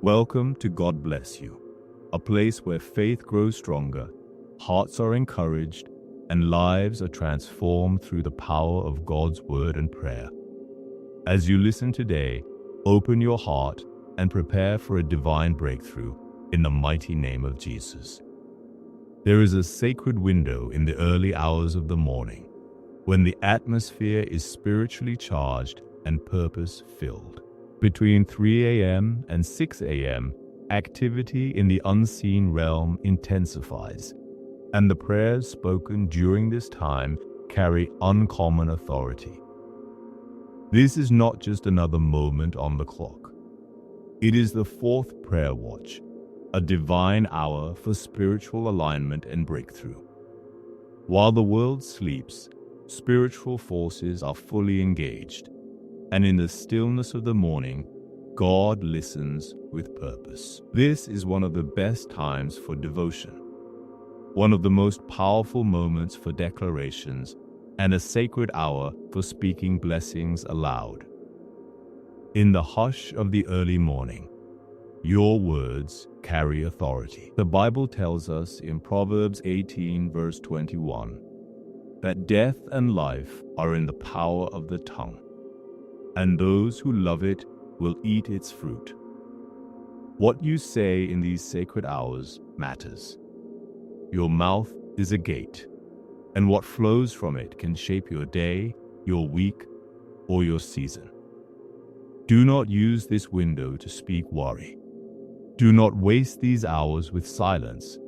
Welcome to God Bless You, a place where faith grows stronger, hearts are encouraged, and lives are transformed through the power of God's word and prayer. As you listen today, open your heart and prepare for a divine breakthrough in the mighty name of Jesus. There is a sacred window in the early hours of the morning when the atmosphere is spiritually charged and purpose-filled. Between 3 a.m. and 6 a.m., activity in the unseen realm intensifies, and the prayers spoken during this time carry uncommon authority. This is not just another moment on the clock. It is the fourth prayer watch, a divine hour for spiritual alignment and breakthrough. While the world sleeps, spiritual forces are fully engaged, and in the stillness of the morning, God listens with purpose. This is one of the best times for devotion, one of the most powerful moments for declarations, and a sacred hour for speaking blessings aloud. In the hush of the early morning, your words carry authority. The Bible tells us in Proverbs 18 verse 21 that death and life are in the power of the tongue, and those who love it will eat its fruit. What you say in these sacred hours matters. Your mouth is a gate, and what flows from it can shape your day, your week, or your season. Do not use this window to speak worry. Do not waste these hours with silence.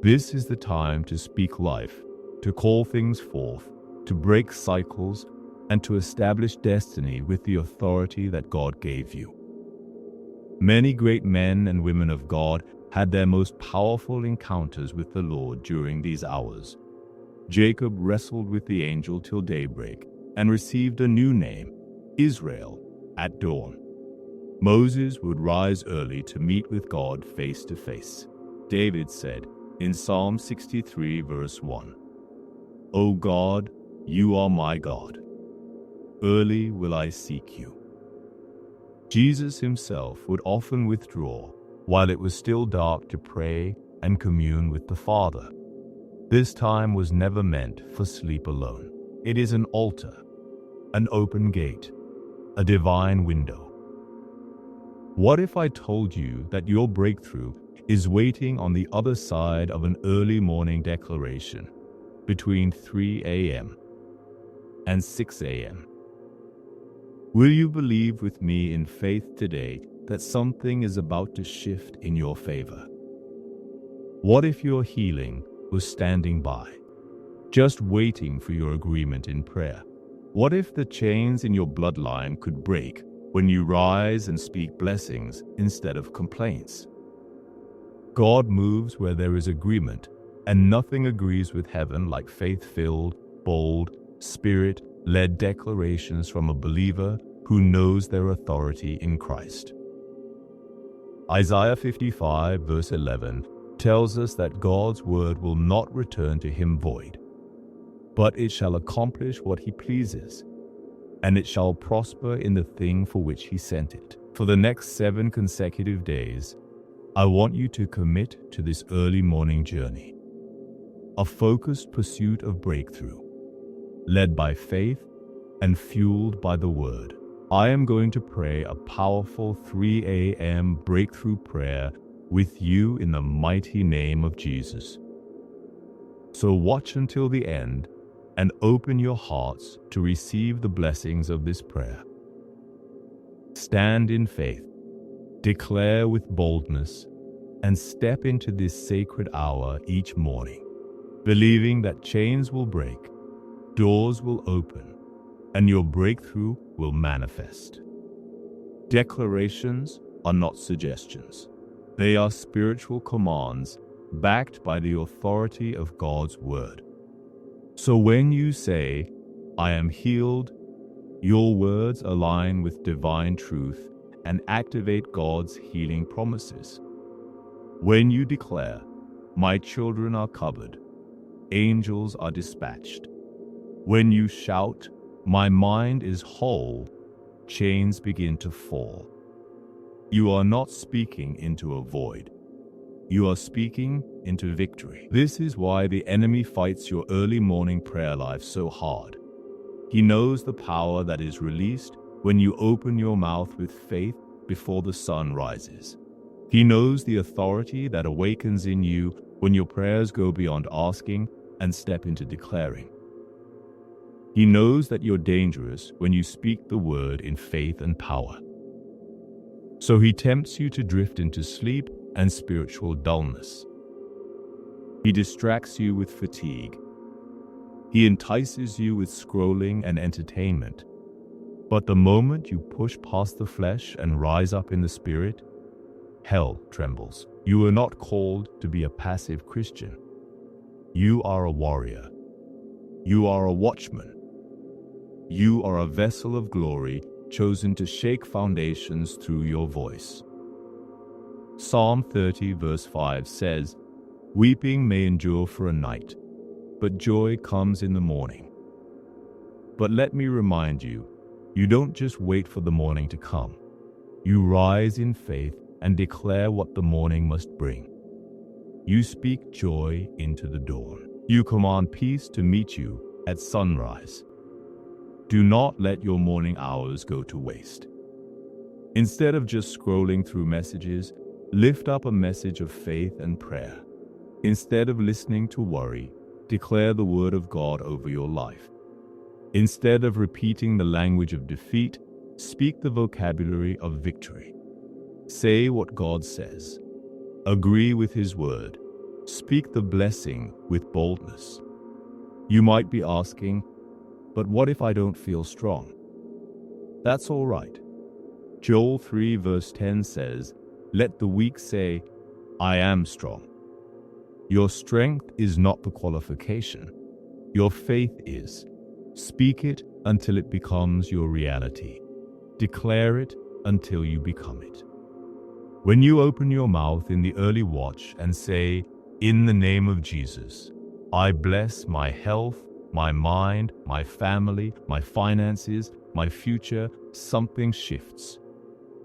This is the time to speak life, to call things forth, to break cycles, and to establish destiny with the authority that God gave you. Many great men and women of God had their most powerful encounters with the Lord during these hours. Jacob wrestled with the angel till daybreak and received a new name, Israel, at dawn. Moses would rise early to meet with God face to face. David said in Psalm 63 verse 1, "O God, you are my God. Early will I seek you." Jesus himself would often withdraw while it was still dark to pray and commune with the Father. This time was never meant for sleep alone. It is an altar, an open gate, a divine window. What if I told you that your breakthrough is waiting on the other side of an early morning declaration between 3 a.m. and 6 a.m.? Will you believe with me in faith today that something is about to shift in your favor? What if your healing was standing by, just waiting for your agreement in prayer? What if the chains in your bloodline could break when you rise and speak blessings instead of complaints? God moves where there is agreement, and nothing agrees with heaven like faith-filled, bold, Spirit-led declarations from a believer who knows their authority in Christ. Isaiah 55 verse 11 tells us that God's word will not return to him void, but it shall accomplish what he pleases, and it shall prosper in the thing for which he sent it. For the next 7 consecutive days, I want you to commit to this early morning journey, a focused pursuit of breakthrough, led by faith and fueled by the word. I am going to pray a powerful 3 a.m. breakthrough prayer with you in the mighty name of Jesus. So watch until the end and open your hearts to receive the blessings of this prayer. Stand in faith, declare with boldness, and step into this sacred hour each morning, believing that chains will break, doors will open, and your breakthrough will manifest. Declarations are not suggestions. They are spiritual commands backed by the authority of God's word. So when you say, "I am healed," your words align with divine truth and activate God's healing promises. When you declare, "My children are covered," angels are dispatched. When you shout, "My mind is whole," chains begin to fall. You are not speaking into a void. You are speaking into victory. This is why the enemy fights your early morning prayer life so hard. He knows the power that is released when you open your mouth with faith before the sun rises. He knows the authority that awakens in you when your prayers go beyond asking and step into declaring. He knows that you're dangerous when you speak the word in faith and power. So he tempts you to drift into sleep and spiritual dullness. He distracts you with fatigue. He entices you with scrolling and entertainment. But the moment you push past the flesh and rise up in the spirit, hell trembles. You are not called to be a passive Christian. You are a warrior. You are a watchman. You are a vessel of glory chosen to shake foundations through your voice. Psalm 30 verse 5 says, "Weeping may endure for a night, but joy comes in the morning." But let me remind you, you don't just wait for the morning to come. You rise in faith and declare what the morning must bring. You speak joy into the dawn. You command peace to meet you at sunrise. Do not let your morning hours go to waste. Instead of just scrolling through messages, lift up a message of faith and prayer. Instead of listening to worry, declare the word of God over your life. Instead of repeating the language of defeat, speak the vocabulary of victory. Say what God says. Agree with His word. Speak the blessing with boldness. You might be asking, but what if I don't feel strong? That's all right. Joel 3 verse 10 says, "Let the weak say, I am strong." Your strength is not the qualification. Your faith is. Speak it until it becomes your reality. Declare it until you become it. When you open your mouth in the early watch and say, "In the name of Jesus, I bless my health, my mind, my family, my finances, my future," something shifts.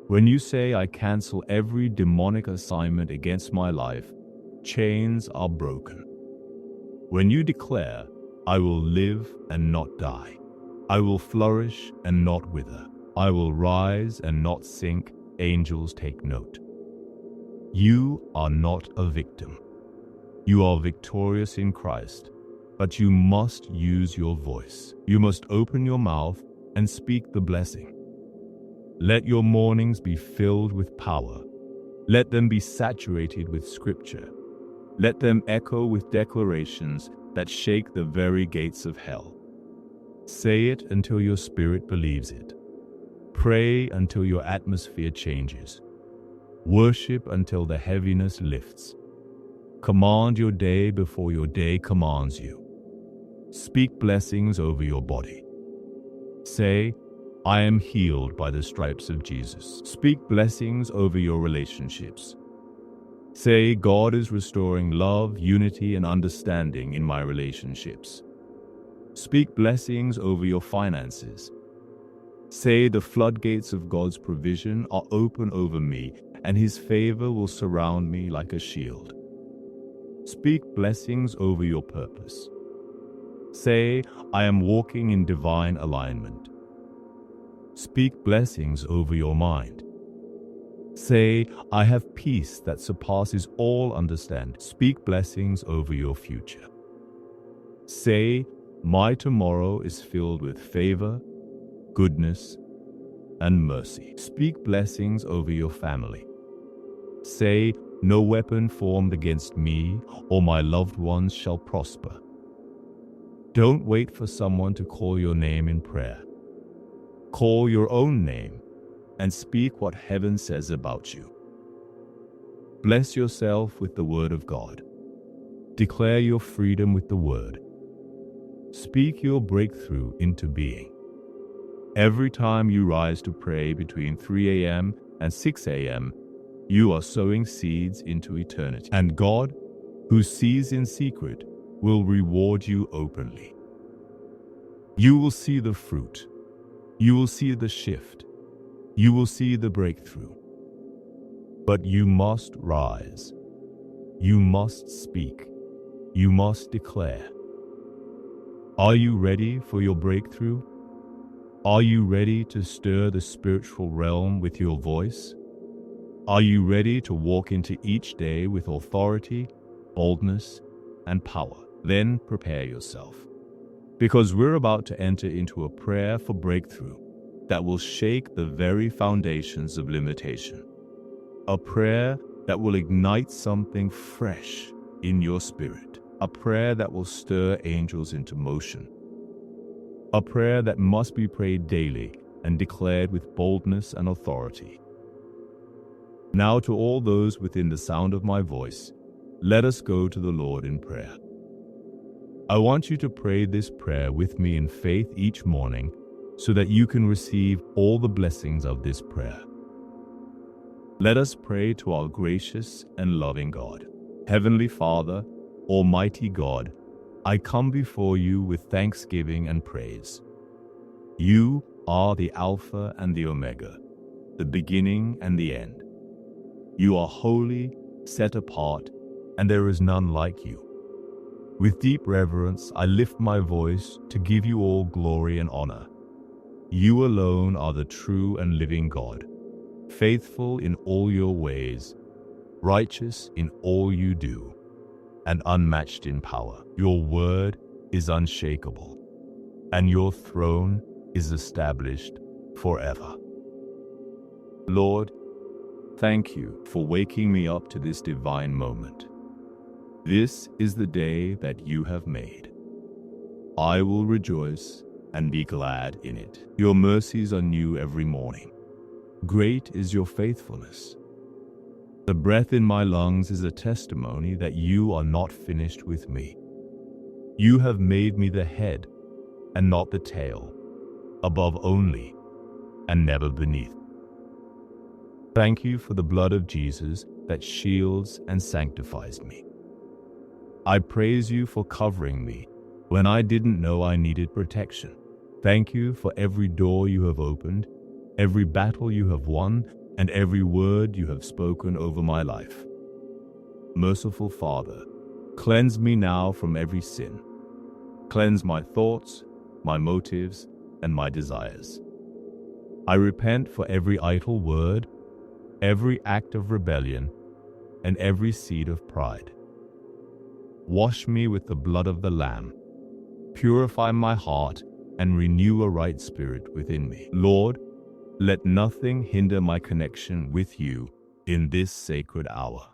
When you say, "I cancel every demonic assignment against my life," chains are broken. When you declare, "I will live and not die. I will flourish and not wither. I will rise and not sink," angels take note. You are not a victim. You are victorious in Christ, but you must use your voice. You must open your mouth and speak the blessing. Let your mornings be filled with power. Let them be saturated with scripture. Let them echo with declarations that shake the very gates of hell. Say it until your spirit believes it. Pray until your atmosphere changes. Worship until the heaviness lifts. Command your day before your day commands you. Speak blessings over your body. Say, "I am healed by the stripes of Jesus." Speak blessings over your relationships. Say, "God is restoring love, unity, and understanding in my relationships." Speak blessings over your finances. Say, "The floodgates of God's provision are open over me, and His favor will surround me like a shield." Speak blessings over your purpose. Say, "I am walking in divine alignment." Speak blessings over your mind. Say, "I have peace that surpasses all understanding." Speak blessings over your future. Say, "My tomorrow is filled with favor, goodness, and mercy." Speak blessings over your family. Say, "No weapon formed against me or my loved ones shall prosper." Don't wait for someone to call your name in prayer. Call your own name and speak what heaven says about you. Bless yourself with the word of God. Declare your freedom with the word. Speak your breakthrough into being. Every time you rise to pray between 3 a.m. and 6 a.m., you are sowing seeds into eternity. And God, who sees in secret, will reward you openly. You will see the fruit. You will see the shift. You will see the breakthrough. But you must rise. You must speak. You must declare. Are you ready for your breakthrough? Are you ready to stir the spiritual realm with your voice? Are you ready to walk into each day with authority, boldness, and power? Then prepare yourself, because we're about to enter into a prayer for breakthrough that will shake the very foundations of limitation. A prayer that will ignite something fresh in your spirit. A prayer that will stir angels into motion. A prayer that must be prayed daily and declared with boldness and authority. Now, to all those within the sound of my voice, let us go to the Lord in prayer. I want you to pray this prayer with me in faith each morning so that you can receive all the blessings of this prayer. Let us pray to our gracious and loving God. Heavenly Father, Almighty God, I come before you with thanksgiving and praise. You are the Alpha and the Omega, the beginning and the end. You are holy, set apart, and there is none like you. With deep reverence, I lift my voice to give you all glory and honor. You alone are the true and living God, faithful in all your ways, righteous in all you do, and unmatched in power. Your word is unshakable, and your throne is established forever. Lord, thank you for waking me up to this divine moment. This is the day that you have made. I will rejoice and be glad in it. Your mercies are new every morning. Great is your faithfulness. The breath in my lungs is a testimony that you are not finished with me. You have made me the head and not the tail, above only and never beneath. Thank you for the blood of Jesus that shields and sanctifies me. I praise you for covering me when I didn't know I needed protection. Thank you for every door you have opened, every battle you have won, and every word you have spoken over my life. Merciful Father, cleanse me now from every sin. Cleanse my thoughts, my motives, and my desires. I repent for every idle word, every act of rebellion, and every seed of pride. Wash me with the blood of the Lamb. Purify my heart and renew a right spirit within me. Lord, let nothing hinder my connection with you in this sacred hour.